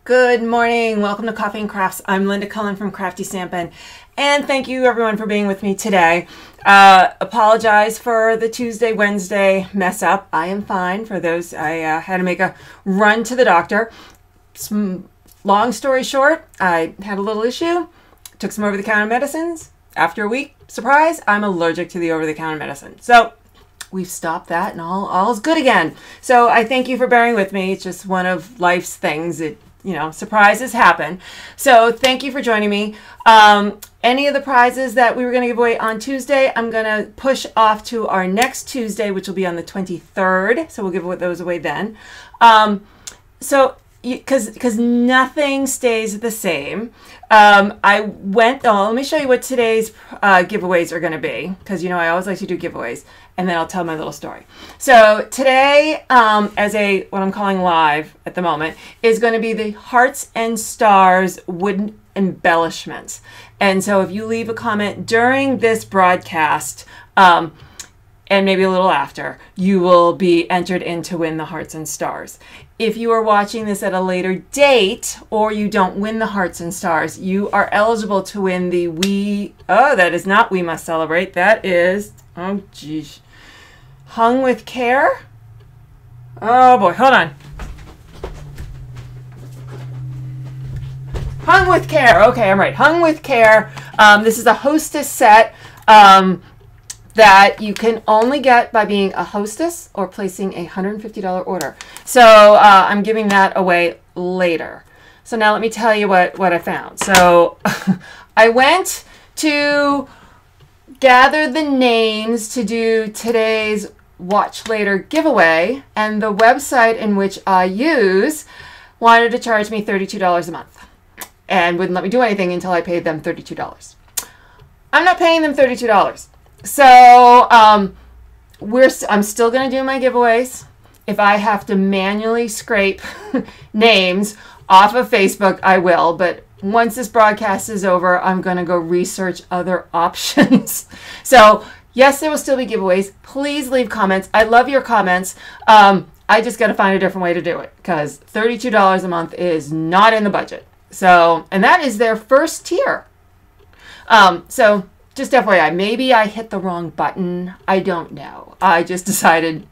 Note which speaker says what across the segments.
Speaker 1: Good morning. Welcome to Coffee and Crafts. I'm Linda Cullen from Crafty Stampin', and thank you everyone for being with me today. Apologize for the Tuesday, Wednesday mess up. I am fine. For those, I had to make a run to the doctor. Long story short, I had a little issue, took some over-the-counter medicines. After a week, surprise, I'm allergic to the over-the-counter medicine. So we've stopped that and all's good again. So I thank you for bearing with me. It's just one of life's things. Surprises happen. So thank you for joining me. Any of the prizes that we were going to give away on Tuesday, I'm going to push off to our next Tuesday, which will be on the 23rd. So we'll give those away then. Because nothing stays the same. Let me show you what today's giveaways are going to be, because I always like to do giveaways, and then I'll tell my little story. So today, as what I'm calling live at the moment, is going to be the Hearts and Stars wooden embellishments. And so if you leave a comment during this broadcast, and maybe a little after, you will be entered in to win the Hearts and Stars. If you are watching this at a later date, or you don't win the Hearts and Stars, you are eligible to win the that is not We Must Celebrate. That is, oh geez, Hung with Care. Oh boy, hold on. Hung with Care. Okay, I'm right. Hung with Care. This is a hostess set. That you can only get by being a hostess or placing a $150 order. So I'm giving that away later. So now let me tell you what I found. So I went to gather the names to do today's Watch Later giveaway, and the website in which I use wanted to charge me $32 a month and wouldn't let me do anything until I paid them $32. I'm not paying them $32. So I'm still going to do my giveaways. If I have to manually scrape names off of Facebook, I will. But once this broadcast is over, I'm going to go research other options. So yes, there will still be giveaways. Please leave comments. I love your comments. I just got to find a different way to do it, because $32 a month is not in the budget. So, and that is their first tier. So just FYI, maybe I hit the wrong button. I don't know. I just decided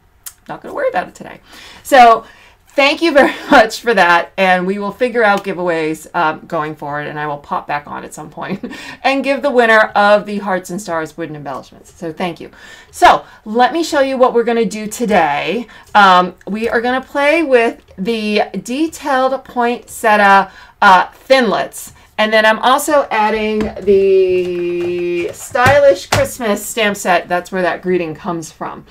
Speaker 1: not going to worry about it today. So thank you very much for that. And we will figure out giveaways going forward. And I will pop back on at some point and give the winner of the Hearts and Stars wooden embellishments. So thank you. So let me show you what we're going to do today. We are going to play with the detailed poinsettia thinlets. And then I'm also adding the stylish Christmas stamp set. That's where that greeting comes from.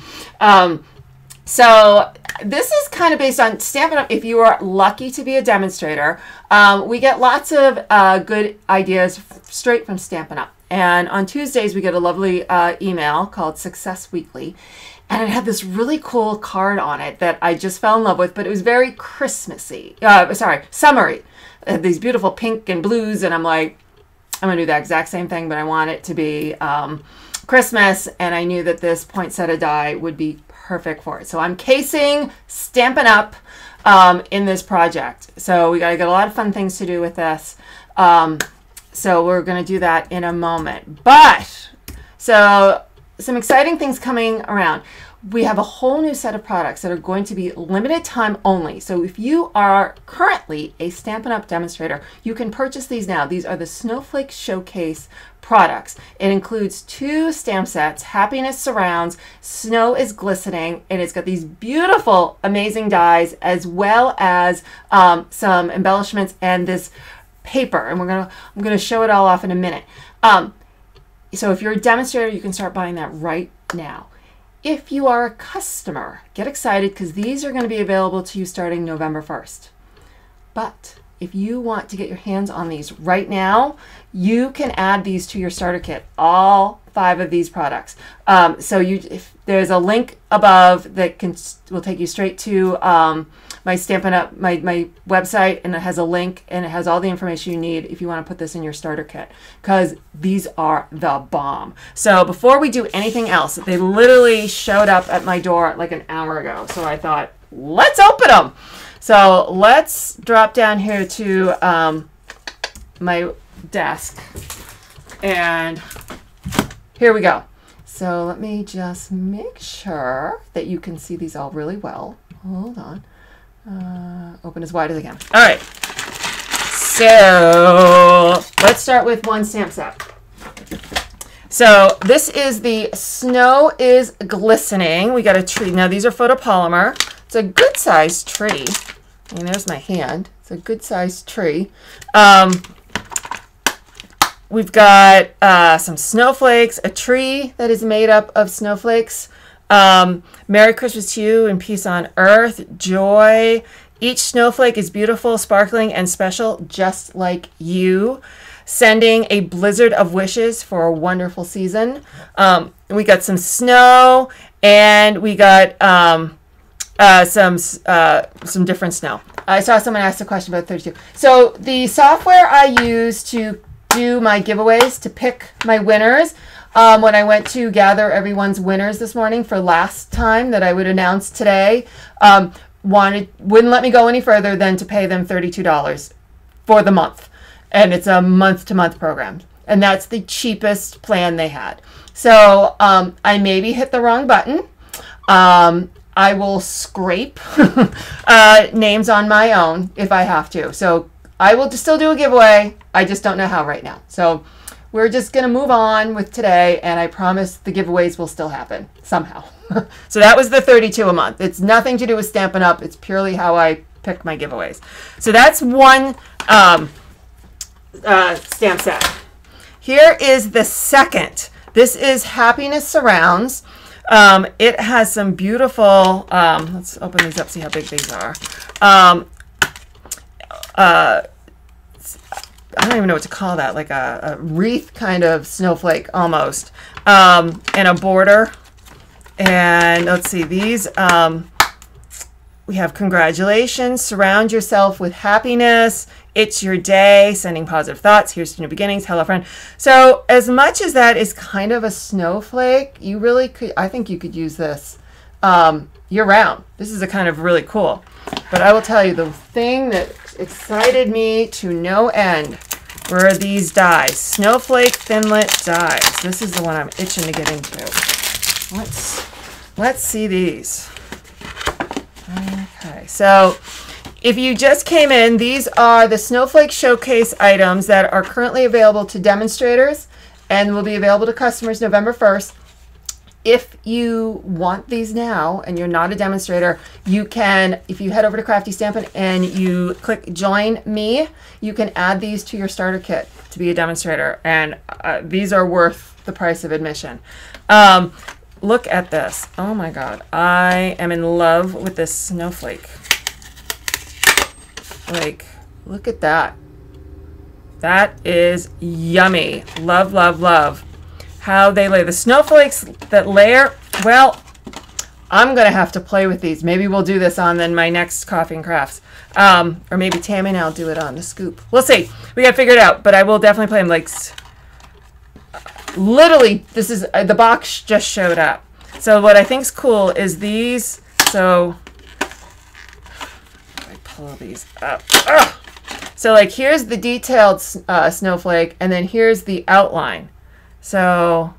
Speaker 1: So this is kind of based on Stampin' Up. If you are lucky to be a demonstrator, we get lots of good ideas straight from Stampin' Up. And on Tuesdays, we get a lovely email called Success Weekly. And it had this really cool card on it that I just fell in love with, but it was very Christmassy. Summery. These beautiful pink and blues, and I'm like, I'm gonna do that exact same thing, but I want it to be Christmas, and I knew that this poinsettia die would be perfect for it. So I'm casing Stampin' Up in this project. So we gotta get a lot of fun things to do with this. So we're gonna do that in a moment. But so some exciting things coming around. We have a whole new set of products that are going to be limited time only. So if you are currently a Stampin' Up! Demonstrator, you can purchase these now. These are the Snowflake Showcase products. It includes 2 stamp sets, Happiness Surrounds, Snow is Glistening, and it's got these beautiful, amazing dies, as well as some embellishments and this paper. And I'm gonna show it all off in a minute. So if you're a demonstrator, you can start buying that right now. If you are a customer, get excited, because these are going to be available to you starting November 1st. But if you want to get your hands on these right now, you can add these to your starter kit, all 5 of these products. If there's a link above that will take you straight to my Stampin' Up, my website, and it has a link and it has all the information you need if you want to put this in your starter kit, because these are the bomb. So before we do anything else, they literally showed up at my door like an hour ago. So I thought, let's open them. So let's drop down here to my desk. And here we go. So let me just make sure that you can see these all really well. Hold on. Open as wide as I can. All right. So let's start with one stamp set. So this is the Snow is Glistening. We got a tree. Now these are photopolymer. It's a good sized tree. And there's my hand. It's a good sized tree. We've got some snowflakes, a tree that is made up of snowflakes. Merry Christmas to you and peace on earth, joy. Each snowflake is beautiful, sparkling, and special, just like you. Sending a blizzard of wishes for a wonderful season. We got some snow, and we got some different snow. I saw someone ask a question about 32. So the software I use to do my giveaways, to pick my winners, when I went to gather everyone's winners this morning for last time that I would announce today, wouldn't let me go any further than to pay them $32 for the month. And it's a month-to-month program. And that's the cheapest plan they had. So I maybe hit the wrong button. I will scrape names on my own if I have to. So I will still do a giveaway. I just don't know how right now. So we're just going to move on with today, and I promise the giveaways will still happen somehow. So that was the 32 a month. It's nothing to do with Stampin' Up. It's purely how I pick my giveaways. So that's one stamp set. Here is the second. This is Happiness Surrounds. It has some beautiful, let's open these up, see how big these are. I don't even know what to call that, like a wreath kind of snowflake almost, and a border. And let's see, these, we have congratulations, surround yourself with happiness, it's your day, sending positive thoughts, here's to new beginnings, hello friend. So as much as that is kind of a snowflake, you really could, I think you could use this year round. This is a kind of really cool. But I will tell you, the thing that excited me to no end were these dies. Snowflake Thinlit dies. This is the one I'm itching to get into. Let's see these. Okay, so if you just came in, these are the Snowflake Showcase items that are currently available to demonstrators and will be available to customers November 1st. If you want these now and you're not a demonstrator, you can, if you head over to Crafty Stampin' and you click Join Me, you can add these to your starter kit to be a demonstrator. And these are worth the price of admission. Look at this. Oh my God. I am in love with this snowflake. Like, look at that. That is yummy. Love, love, love. How they lay. The snowflakes that layer, well, I'm going to have to play with these. Maybe we'll do this on then my next Coffee and Crafts. Or maybe Tammy and I'll do it on the scoop. We'll see. We got to figure it out, but I will definitely play them. Like, literally, this is, the box just showed up. So what I think's cool is these, so, I pull these up. Ugh. So like, here's the detailed snowflake, and then here's the outline. So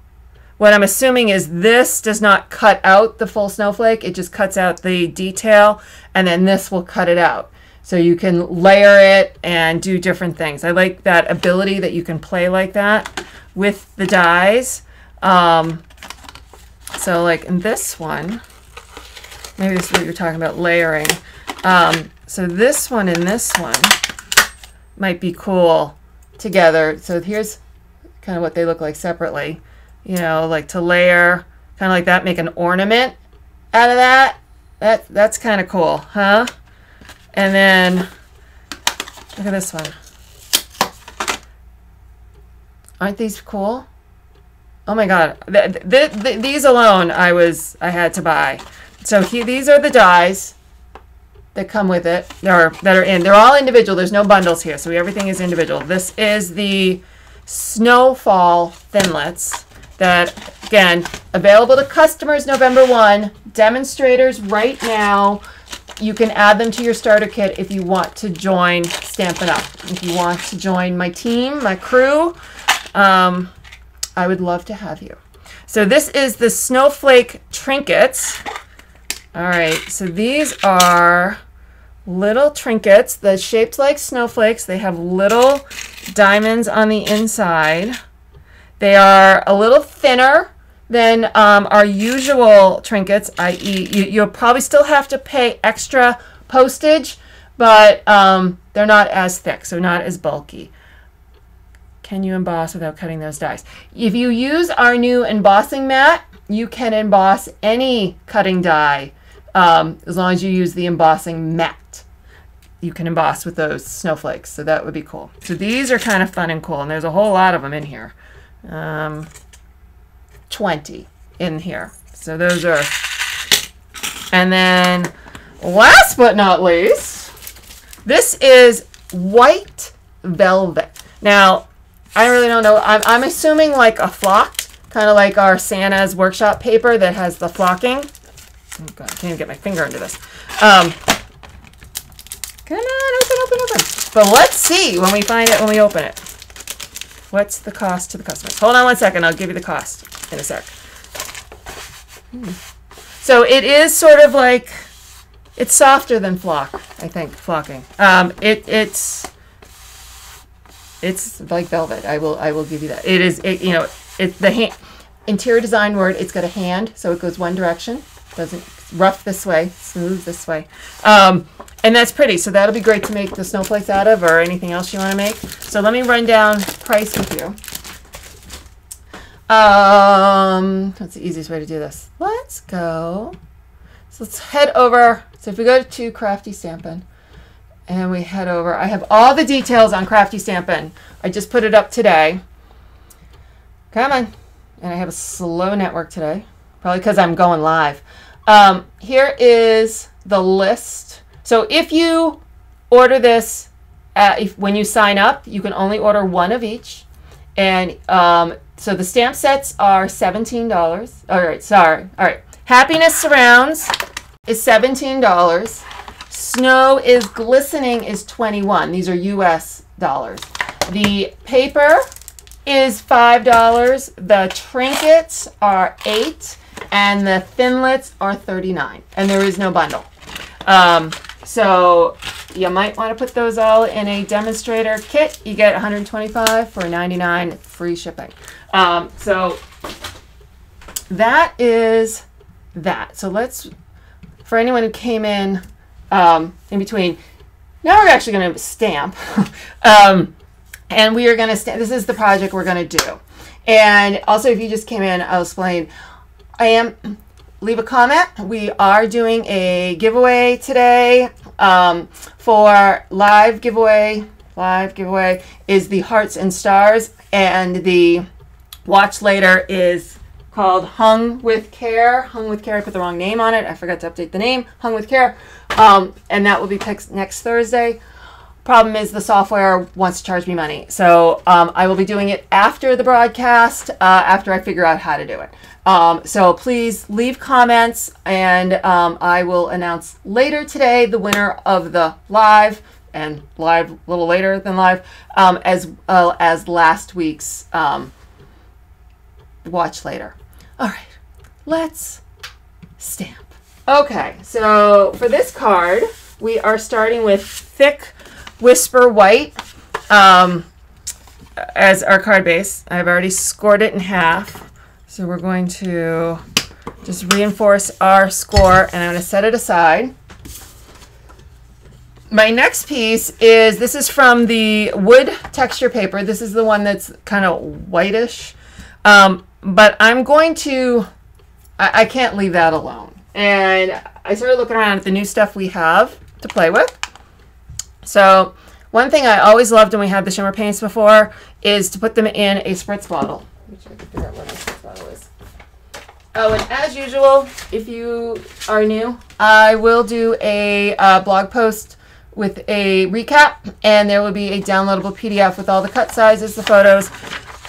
Speaker 1: what I'm assuming is this does not cut out the full snowflake. It just cuts out the detail, and then this will cut it out. So you can layer it and do different things. I like that ability that you can play like that with the dies. So like in this one, maybe this is what you're talking about, layering. So this one and this one might be cool together. So here's kind of what they look like separately, you know, like to layer, kind of like that, make an ornament out of that. That's kind of cool, huh? And then look at this one. Aren't these cool? Oh my God, these alone I had to buy. So these are the dies that come with it, that are in. They're all individual. There's no bundles here, so everything is individual. This is the Snowfall Thinlits that, again, available to customers November 1, demonstrators right now. you can add them to your starter kit if you want to join Stampin' Up. If you want to join my team, my crew, I would love to have you. So this is the snowflake trinkets. All right, so these are little trinkets that's shaped like snowflakes. They have little diamonds on the inside. They are a little thinner than our usual trinkets, i.e. you'll probably still have to pay extra postage, but they're not as thick, so not as bulky. Can you emboss without cutting those dies? If you use our new embossing mat, you can emboss any cutting die as long as you use the embossing mat. You can emboss with those snowflakes, so that would be cool. So these are kind of fun and cool, and there's a whole lot of them in here. 20 in here. So those are, and then last but not least, this is white velvet. Now, I really don't know. I'm assuming like a flocked, kind of like our Santa's workshop paper that has the flocking. Oh God, I can't even get my finger into this. Come on, open. But let's see when we find it, when we open it. What's the cost to the customers? Hold on one second. I'll give you the cost in a sec. So it is sort of like, it's softer than flock, I think, flocking. It's like velvet. I will give you that. It is, you know, it's the hand, interior design word. It's got a hand, so it goes one direction. Doesn't rough this way, smooth this way. And that's pretty, so that'll be great to make the snowflakes out of or anything else you want to make. So let me run down price with you. That's the easiest way to do this. Let's go. So let's head over. So if we go to Crafty Stampin' and we head over, I have all the details on Crafty Stampin'. I just put it up today. Come on. And I have a slow network today, probably because I'm going live. Here is the list. So if you order this, when you sign up, you can only order one of each. And so the stamp sets are $17. All right, sorry. All right. Happiness Surrounds is $17. Snow is Glistening is $21. These are US dollars. The paper is $5. The trinkets are $8. And the thinlits are $39. And there is no bundle. So you might want to put those all in a demonstrator kit. You get $125 for $99 free shipping. So that is that. So let's, for anyone who came in between, now we're actually going to stamp. And we are going to stamp. This is the project we're going to do. And also, if you just came in, I'll explain. Leave a comment. We are doing a giveaway today for live giveaway. Live giveaway is the Hearts and Stars, and the watch later is called Hung with Care. Hung with Care. I put the wrong name on it. I forgot to update the name. Hung with Care, and that will be next Thursday. Problem is the software wants to charge me money, so I will be doing it after the broadcast, after I figure out how to do it. So please leave comments, and I will announce later today the winner of the live, and live a little later than live, as well as last week's watch later. All right, let's stamp. Okay, so for this card, we are starting with Thick Whisper White as our card base. I've already scored it in half. So we're going to just reinforce our score, and I'm going to set it aside. My next piece is, this is from the wood texture paper. This is the one that's kind of whitish. But I'm going to, I can't leave that alone. And I started looking around at the new stuff we have to play with. So one thing I always loved when we had the shimmer paints before is to put them in a spritz bottle. Let me try to figure out where my spritz bottle is. Oh, and as usual, if you are new, I will do a blog post with a recap, and there will be a downloadable PDF with all the cut sizes, the photos,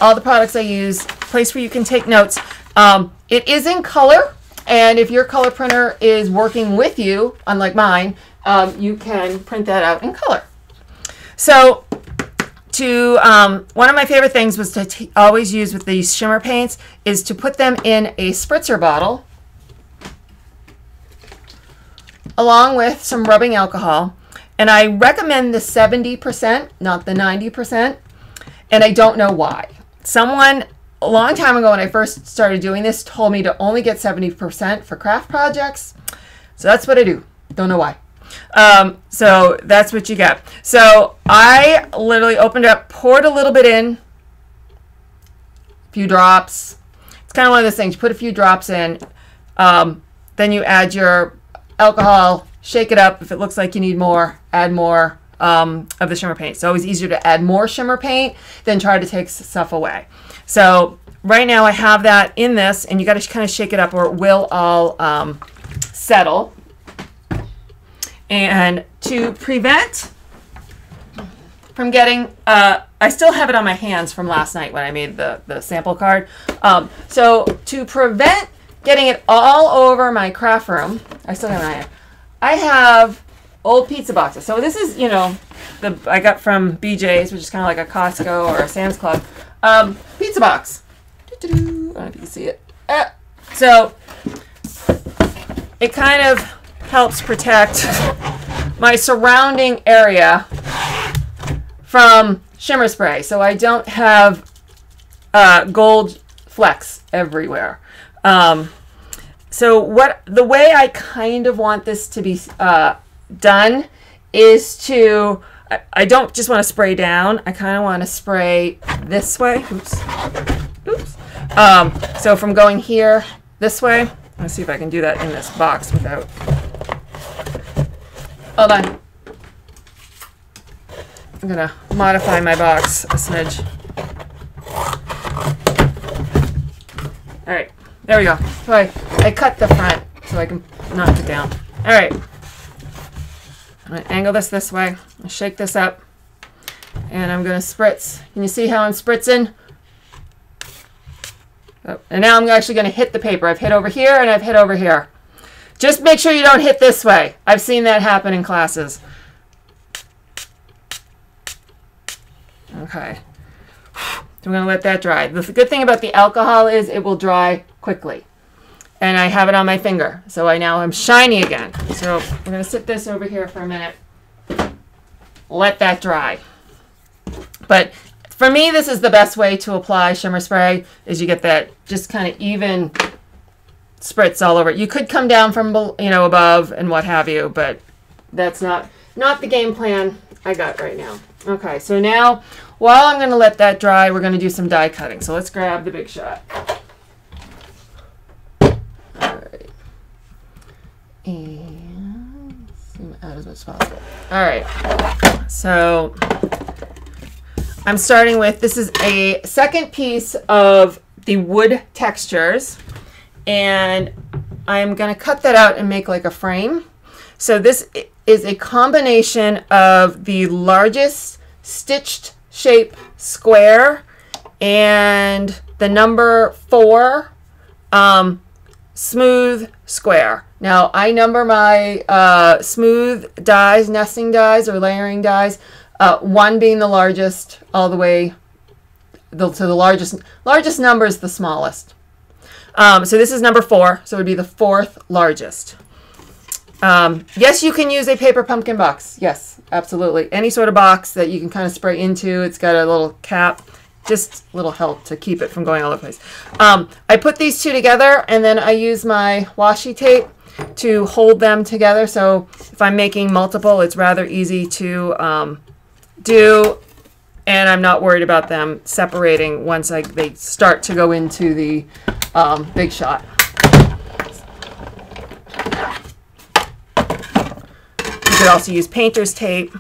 Speaker 1: all the products I use, place where you can take notes. It is in color, And if your color printer is working with you, unlike mine, you can print that out in color. So one of my favorite things was to always use with these shimmer paints is to put them in a spritzer bottle along with some rubbing alcohol. And I recommend the 70%, not the 90%. And I don't know why. Someone a long time ago when I first started doing this told me to only get 70% for craft projects. So that's what I do. Don't know why. So that's what you get. So I literally opened it up, poured a little bit in, a few drops. It's kind of one of those things. You put a few drops in, then you add your alcohol, shake it up. If it looks like you need more, add more of the shimmer paint. It's always easier to add more shimmer paint than try to take stuff away. So right now I have that in this, and you got to kind of shake it up or it will all settle. And to prevent from getting, I still have it on my hands from last night when I made the sample card. So to prevent getting it all over my craft room, I still have an iron. I have old pizza boxes. So this is, you know, I got from BJ's, which is kind of like a Costco or a Sam's Club pizza box. I don't know if you can see it. So it kind of helps protect my surrounding area from shimmer spray, so I don't have gold flecks everywhere. So the way I kind of want this to be done is to, I don't just want to spray down, I kind of want to spray this way. Oops. So from going here this way, let's see if I can do that in this box without, hold on. I'm gonna modify my box a smidge. All right, there we go. So I cut the front so I can knock it down. All right, I'm gonna angle this way, I'll shake this up, and I'm gonna spritz. Can you see how I'm spritzing? Oh, and now I'm actually gonna hit the paper. I've hit over here and I've hit over here. Just make sure you don't hit this way. I've seen that happen in classes. Okay. So we're going to let that dry. The good thing about the alcohol is it will dry quickly. And I have it on my finger. So I now am shiny again. So we're going to sit this over here for a minute. Let that dry. But for me, this is the best way to apply shimmer spray, is you get that just kind of even spritz all over it. You could come down from, you know, above and what have you, but that's not the game plan I got right now. Okay, so now while I'm going to let that dry, we're going to do some die cutting. So let's grab the Big Shot. All right. And zoom out as much as possible. All right. So I'm starting with, this is a second piece of the wood textures. And I'm going to cut that out and make like a frame. So this is a combination of the largest stitched shape square and the number 4 smooth square. Now I number my smooth dies, nesting dies or layering dies, 1 being the largest all the way to the largest number is the smallest. So this is number 4, so it would be the 4th largest. Yes, you can use a paper pumpkin box. Yes, absolutely. Any sort of box that you can kind of spray into. It's got a little cap, just a little help to keep it from going all over the place. I put these two together, and then I use my washi tape to hold them together. So if I'm making multiple, it's rather easy to do, and I'm not worried about them separating once they start to go into the Big Shot. You could also use painter's tape.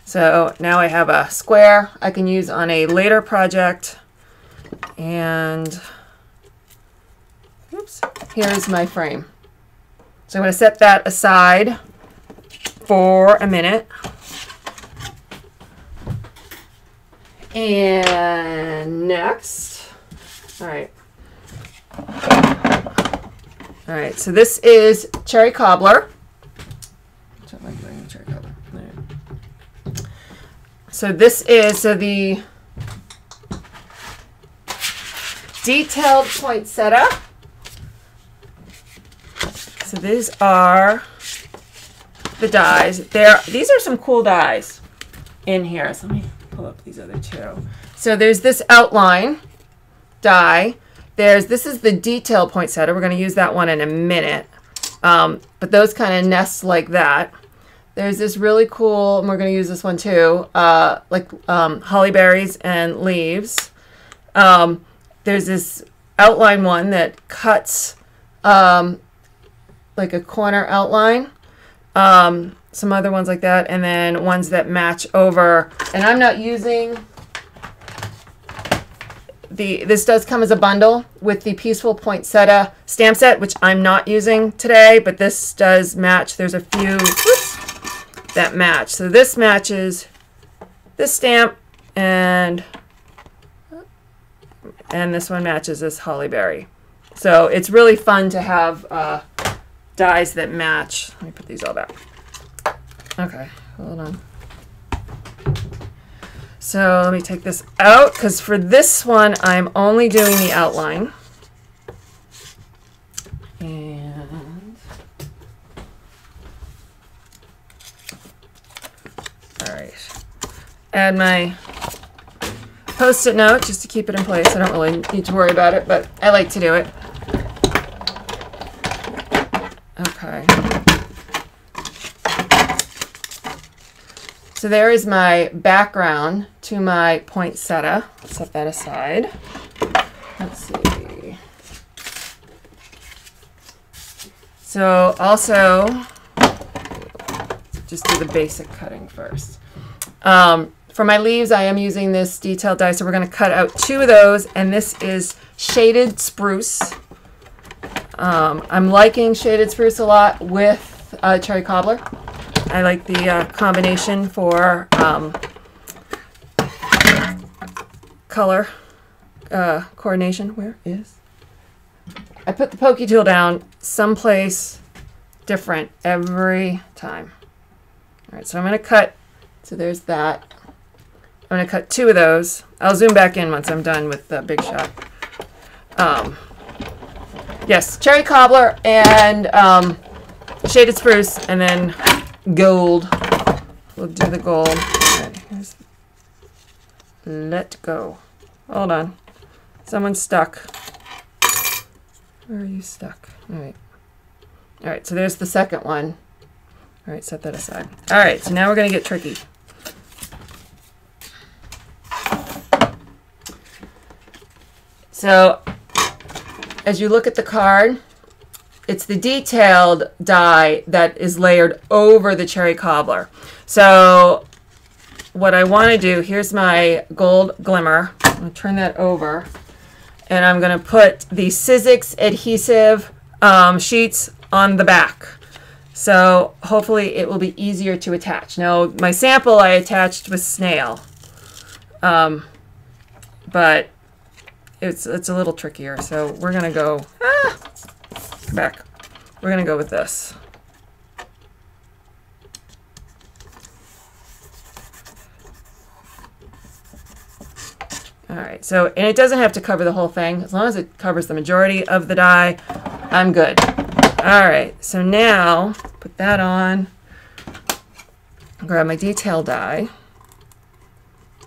Speaker 1: So now I have a square I can use on a later project. And oops, here's my frame. So I'm going to set that aside for a minute. And next, all right. All right, so this is cherry cobbler. What am I doing with cherry cobbler? Right. So this is the detailed poinsettia. So these are the dies. These are some cool dies in here. So let me pull up these other two. So there's this outline die. This is the detail poinsettia. We're going to use that one in a minute. But those kind of nest like that. There's this really cool, and we're going to use this one too, like holly berries and leaves. There's this outline one that cuts like a corner outline. Some other ones like that, and then ones that match over. And I'm not using this does come as a bundle with the Peaceful Poinsettia stamp set, which I'm not using today, but this does match. There's a few that match. So this matches this stamp, and this one matches this holly berry. So it's really fun to have dies that match. Let me put these all back. Okay, hold on. So let me take this out, because for this one I'm only doing the outline. And all right, add my Post-it note just to keep it in place. I don't really need to worry about it, but I like to do it. Okay. So there is my background to my poinsettia. Set that aside. Let's see. So also, just do the basic cutting first. For my leaves, I am using this detailed die, so we're going to cut out 2 of those, and this is shaded spruce. I'm liking shaded spruce a lot with cherry cobbler. I like the combination for color coordination. Where is? I put the pokey tool down someplace different every time. All right, so I'm going to cut. So there's that. I'm going to cut 2 of those. I'll zoom back in once I'm done with the big shot. Yes, cherry cobbler and shaded spruce, and then gold. We'll do the gold. All right, let go. Hold on. Someone's stuck. Where are you stuck? All right. All right, so there's the second one. All right, set that aside. All right, so now we're going to get tricky. So as you look at the card, it's the detailed die that is layered over the cherry cobbler. So what I want to do, here's my gold glimmer. I'm going to turn that over, and I'm going to put the Sizzix adhesive sheets on the back. So hopefully it will be easier to attach. Now my sample I attached with snail, but it's a little trickier. So we're gonna go back. We're gonna go with this. All right. So, and it doesn't have to cover the whole thing. As long as it covers the majority of the die, I'm good. All right. So now put that on. Grab my detail die.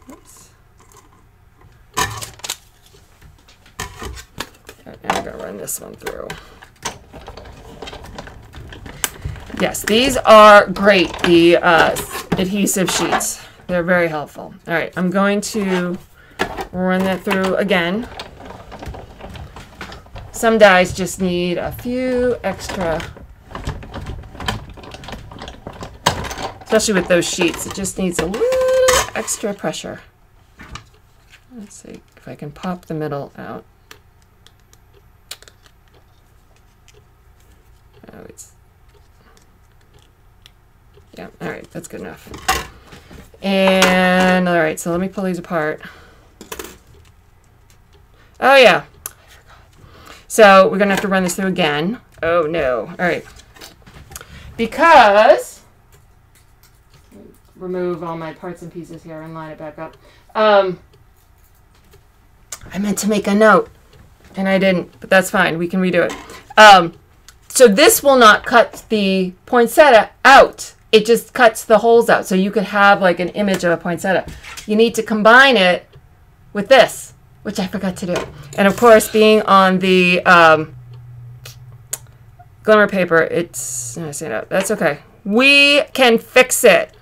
Speaker 1: Oops. I'm going to run this one through. Yes, these are great, the adhesive sheets. They're very helpful. All right, I'm going to run that through again. Some dies just need a few extra, especially with those sheets. It just needs a little extra pressure. Let's see if I can pop the middle out. Oh, it's, yeah, all right, that's good enough. And all right, so let me pull these apart. Oh yeah, so we're gonna have to run this through again. Oh no. All right. Because, remove all my parts and pieces here and line it back up. I meant to make a note and I didn't, but that's fine. We can redo it. So this will not cut the poinsettia out. It just cuts the holes out. So you could have like an image of a poinsettia. You need to combine it with this, which I forgot to do. And of course, being on the glimmer paper, that's okay. We can fix it.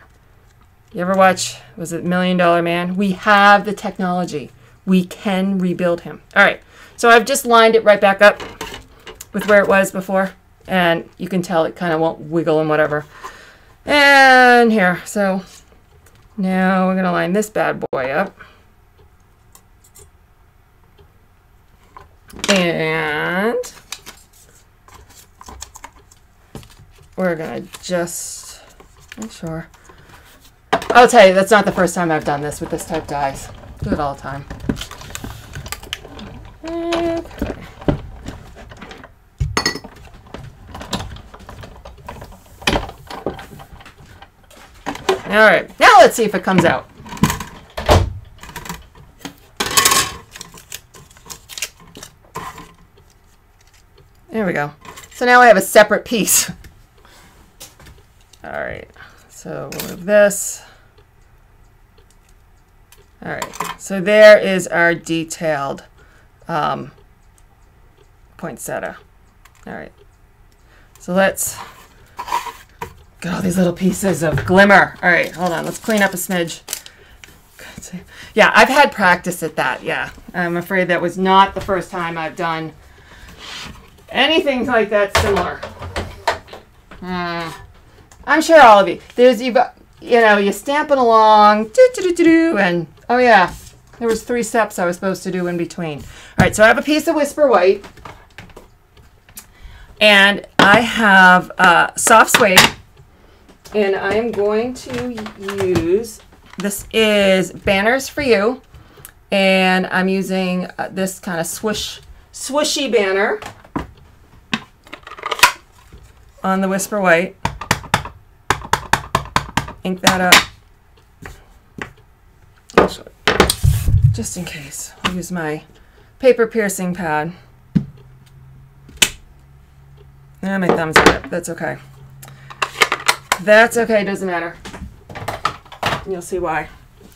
Speaker 1: You ever watch, was it $1 Million Man? We have the technology. We can rebuild him. All right, so I've just lined it right back up with where it was before, and you can tell it kind of won't wiggle and whatever. And here, so now we're gonna line this bad boy up. And we're gonna just make sure. I'll tell you, that's not the first time I've done this with this type dies. Do it all the time. Okay. All right, now let's see if it comes out. There we go. So now I have a separate piece. All right, so we'll move this. All right, so there is our detailed poinsettia. All right, so let's get all these little pieces of glimmer. All right, hold on, let's clean up a smidge. Yeah, I've had practice at that, yeah. I'm afraid that was not the first time I've done anything like that similar. I'm sure all of you, you've got, you know, you're stamping along, and oh yeah, there was 3 steps I was supposed to do in between. All right, so I have a piece of Whisper White, and I have soft suede, and I am going to use, this is Banners for You, and I'm using this kind of swooshy banner on the Whisper White. Ink that up. Actually, just in case, I'll use my paper piercing pad. And my thumb's on it. That's okay. That's okay. Doesn't matter. You'll see why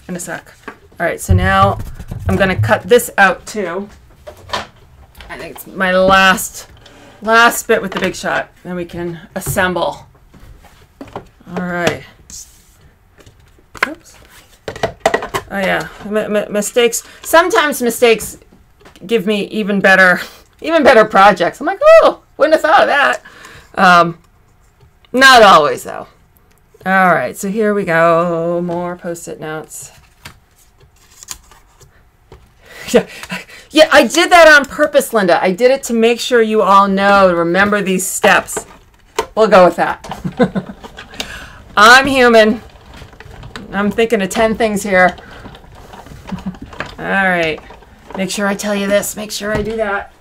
Speaker 1: in a sec. All right. So now I'm going to cut this out too. I think it's my last bit with the Big Shot. Then we can assemble. All right. Oops. Oh yeah, mistakes. Sometimes mistakes give me even better projects. I'm like, oh, wouldn't have thought of that. Not always though. All right, so here we go. More Post-it notes. Yeah, I did that on purpose, Linda. I did it to make sure you all know to remember these steps. We'll go with that. I'm human. I'm thinking of 10 things here. All right. Make sure I tell you this. Make sure I do that.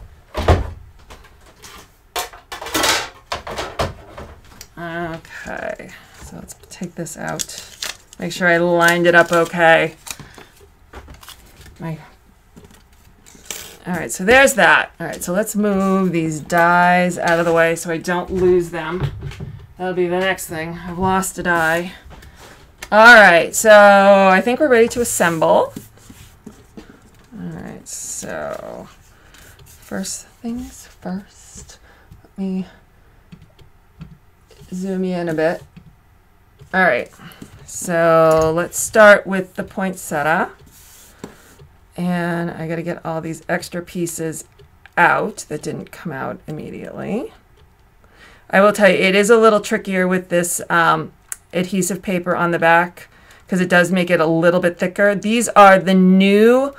Speaker 1: Okay. So let's take this out. Make sure I lined it up okay. All right. So there's that. All right. So let's move these dies out of the way so I don't lose them. That'll be the next thing. I've lost a die. All right, so I think we're ready to assemble. All right, so first things first. Let me zoom you in a bit. All right, so let's start with the poinsettia. And I got to get all these extra pieces out that didn't come out immediately. I will tell you, it is a little trickier with this adhesive paper on the back because it does make it a little bit thicker. These are the new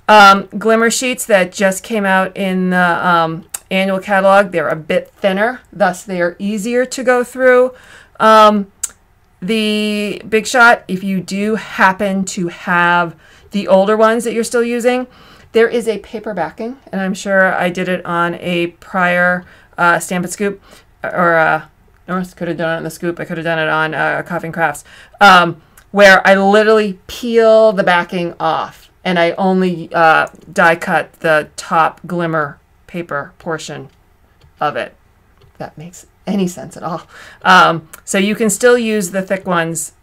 Speaker 1: glimmer sheets that just came out in the annual catalog. They're a bit thinner, thus they are easier to go through. The Big Shot, if you do happen to have the older ones that you're still using, there is a paper backing, and I'm sure I did it on a prior Stampin' Scoop, or North could have done it on the Scoop. I could have done it on Coffee and Crafts, where I literally peel the backing off, and I only die cut the top glimmer paper portion of it. If that makes any sense at all. So you can still use the thick ones.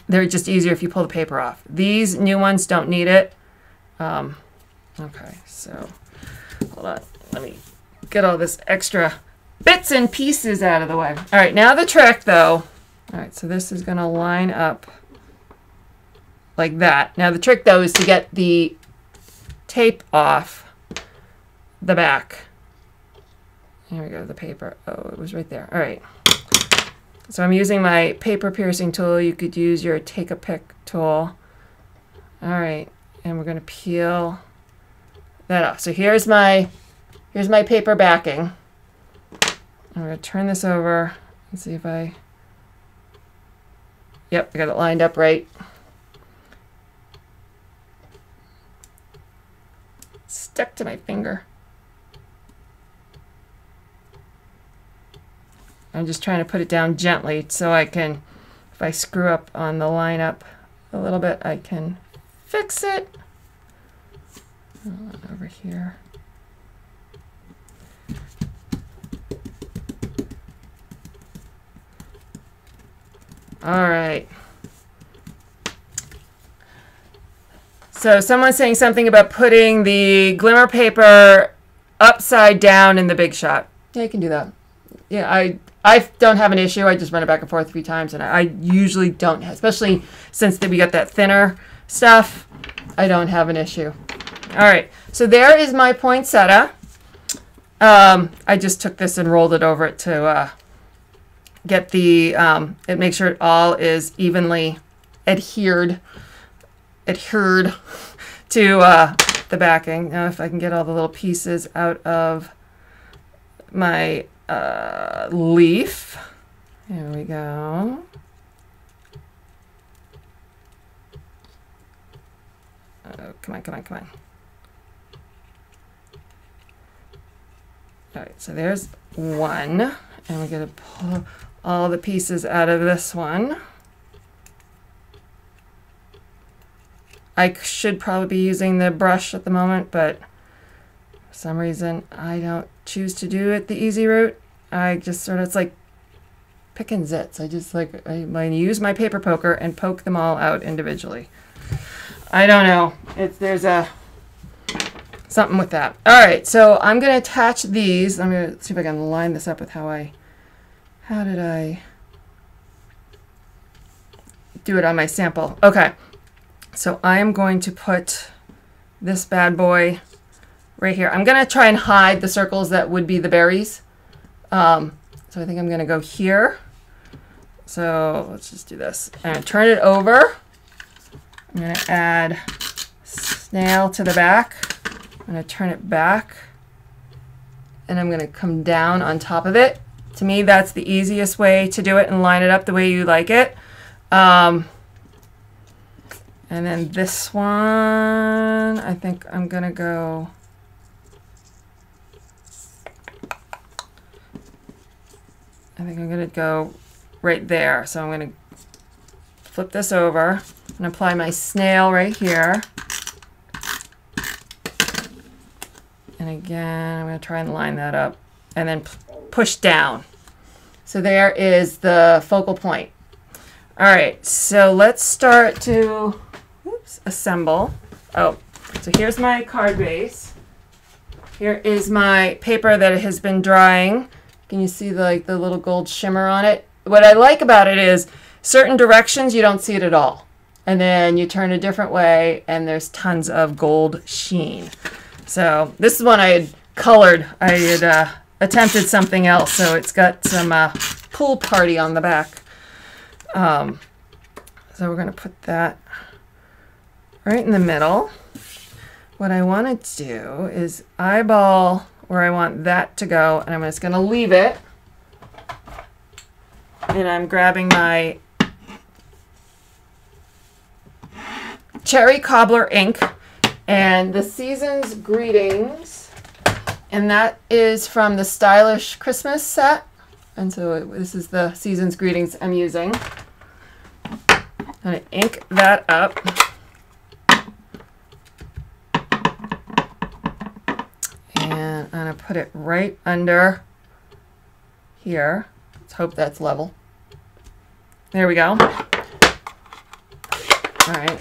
Speaker 1: They're just easier if you pull the paper off. These new ones don't need it. Okay, so hold on. Let me get all this extra bits and pieces out of the way. All right, now the trick though. All right, so this is going to line up like that. Now the trick though is to get the tape off the back. Here we go, the paper. Oh, it was right there. All right. So I'm using my paper piercing tool. You could use your take a pick tool. All right, and we're going to peel that off. So here's my paper backing. I'm going to turn this over and see if I, yep, I got it lined up right. Stuck to my finger. I'm just trying to put it down gently so I can, if I screw up on the lineup a little bit, I can fix it. Over here. All right. So someone's saying something about putting the glimmer paper upside down in the Big Shot. Yeah, I can do that. Yeah, I don't have an issue. I just run it back and forth a few times, and I usually don't, especially since we got that thinner stuff, I don't have an issue. All right, so there is my poinsettia. I just took this and rolled it over it to get the, it makes sure it all is evenly adhered to the backing. Now if I can get all the little pieces out of my leaf. There we go. Oh, come on, come on, come on. All right, so there's one, and we're going to pull all the pieces out of this one. I should probably be using the brush at the moment, but for some reason I don't choose to do it the easy route. I just sort of, it's like picking zits. I just like, I use my paper poker and poke them all out individually. I don't know. There's something with that. All right, so I'm going to attach these. I'm going to see if I can line this up with how did I do it on my sample? Okay, so I am going to put this bad boy right here. I'm going to try and hide the circles that would be the berries. So I think I'm going to go here. So let's just do this. I'm going to turn it over. I'm going to add snail to the back. I'm going to turn it back. And I'm going to come down on top of it. To me, that's the easiest way to do it and line it up the way you like it. And then this one, I think I'm going to go... I think I'm going to go right there. So I'm going to flip this over and apply my snail right here. And again, I'm going to try and line that up and then push down. So there is the focal point. All right, so let's start to assemble. Oh, so here's my card base. Here is my paper that has been drying. Can you see the little gold shimmer on it? What I like about it is certain directions you don't see it at all. And then you turn a different way and there's tons of gold sheen. So this is one I had colored. I had attempted something else, so it's got some pool party on the back. So we're going to put that right in the middle. What I want to do is eyeball where I want that to go, and I'm just going to leave it. And I'm grabbing my Cherry Cobbler ink and the Season's Greetings And that is from the Stylish Christmas set. And so this is the Season's Greetings I'm using. I'm going to ink that up. And I'm going to put it right under here. Let's hope that's level. There we go. All right.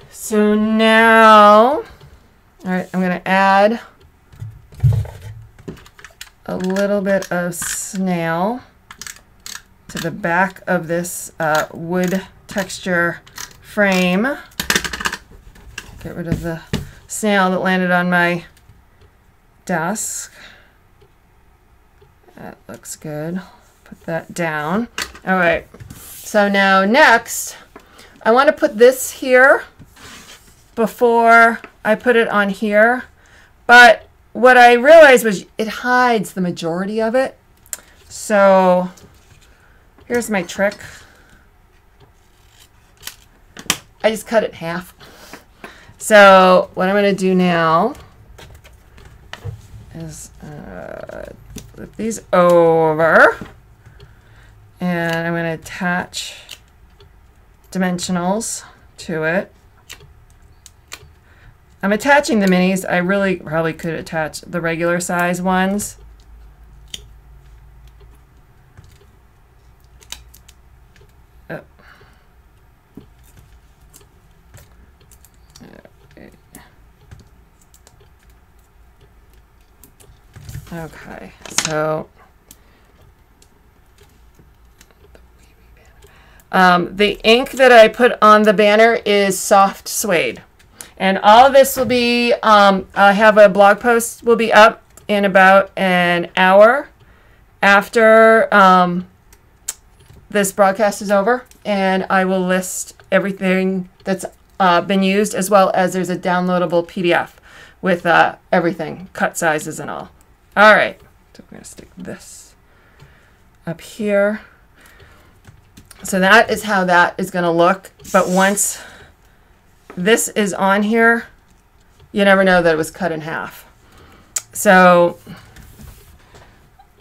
Speaker 1: So now, all right, I'm going to add a little bit of snail to the back of this wood texture frame. Get rid of the snail that landed on my desk. That looks good. Put that down. All right. So now next, I want to put this here before I put it on here. But what I realized was it hides the majority of it. So here's my trick. I just cut it in half. So what I'm going to do now is flip these over, and I'm going to attach dimensionals to it. I'm attaching the minis. I really probably could attach the regular size ones. Oh. Okay, so the ink that I put on the banner is soft suede. And all of this will be, I have a blog post will be up in about an hour after this broadcast is over. And I will list everything that's been used, as well as there's a downloadable PDF with everything, cut sizes and all. All right, so we're going to stick this up here. So that is how that is going to look. But once this is on here, you never know that it was cut in half. So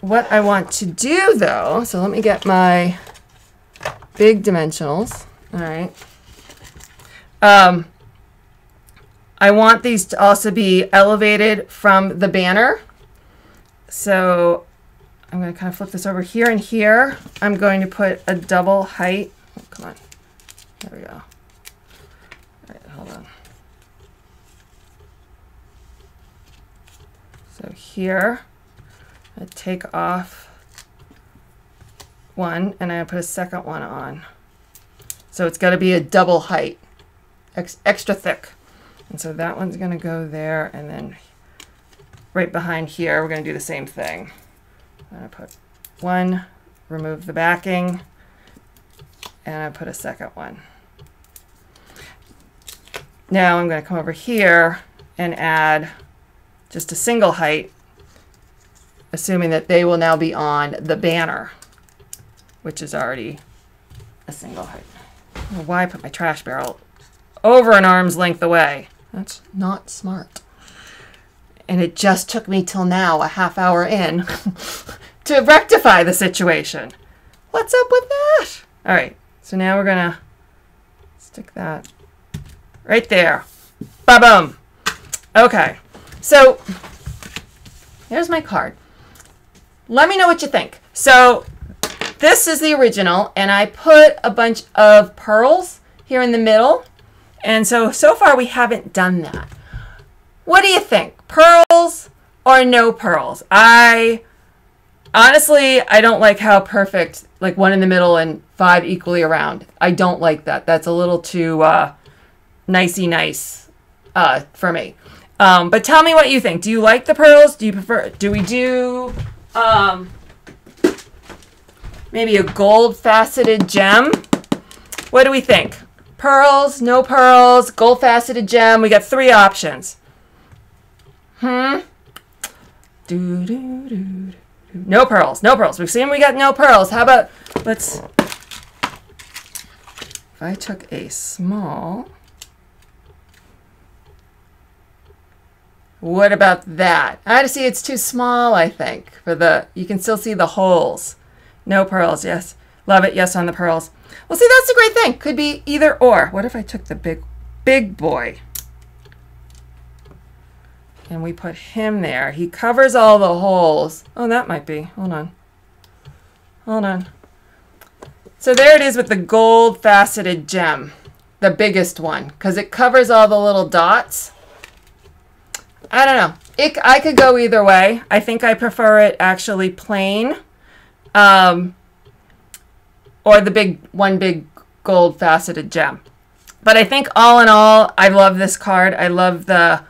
Speaker 1: what I want to do though, so let me get my big dimensionals. All right. I want these to also be elevated from the banner. So I'm going to kind of flip this over here, and here I'm going to put a double height. Oh, come on. There we go. All right, hold on. So here, I take off one, and I put a second one on. So it's got to be a double height, extra thick. And so that one's going to go there, and then right behind here, we're going to do the same thing. I'm going to put one, remove the backing, and I put a second one. Now I'm going to come over here and add just a single height, assuming that they will now be on the banner, which is already a single height. I don't know why I put my trash barrel over an arm's length away. That's not smart. And it just took me till now, a half hour in, to rectify the situation. What's up with that? All right, so now we're gonna stick that right there. Ba-boom. Okay, so here's my card. Let me know what you think. So this is the original, and I put a bunch of pearls here in the middle. And so far we haven't done that. What do you think? Pearls or no pearls? Honestly, I don't like how perfect, like one in the middle and 5 equally around. I don't like that. That's a little too nicey nice for me. But tell me what you think. Do you like the pearls? Do you prefer, do we do maybe a gold faceted gem? What do we think? Pearls, no pearls, gold faceted gem. We got 3 options. No pearls, no pearls. We've seen we got no pearls. How about, let's, if I took a small, What about that? I had to see it's too small, I think, for the, you can still see the holes. No pearls, yes. Love it, yes on the pearls. Well, see, that's the great thing. Could be either or. What if I took the big boy and we put him there? He covers all the holes. Oh, that might be. Hold on. Hold on. So there it is with the gold faceted gem, the biggest one, because it covers all the little dots. I don't know. I could go either way. I think I prefer it actually plain, or the one big gold faceted gem. But I think all in all, I love this card. I love the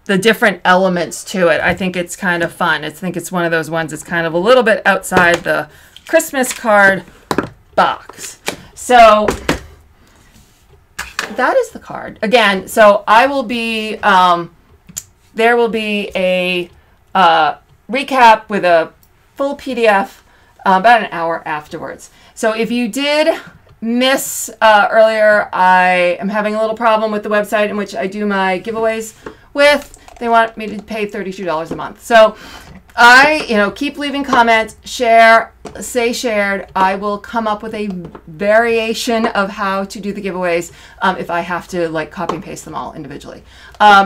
Speaker 1: different elements to it. I think it's kind of fun. I think it's one of those ones that's kind of a little bit outside the Christmas card box. So that is the card. Again, so I will be... there will be a recap with a full PDF about an hour afterwards. So if you did miss earlier, I am having a little problem with the website in which I do my giveaways with. They want me to pay $32 a month. So keep leaving comments, share, say shared. I will come up with a variation of how to do the giveaways if I have to like copy and paste them all individually.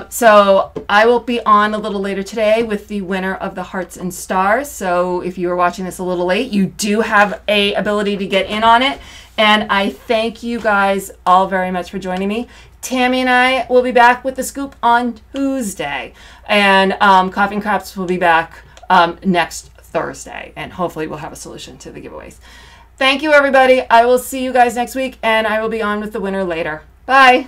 Speaker 1: So I will be on a little later today with the winner of the Hearts and Stars. So if you are watching this a little late, you do have a ability to get in on it. And I thank you guys all very much for joining me. Tammy and I will be back with the scoop on Tuesday. And Coffee and Crafts will be back next Thursday, and hopefully we'll have a solution to the giveaways. Thank you, everybody. I will see you guys next week, and I will be on with the winner later. Bye.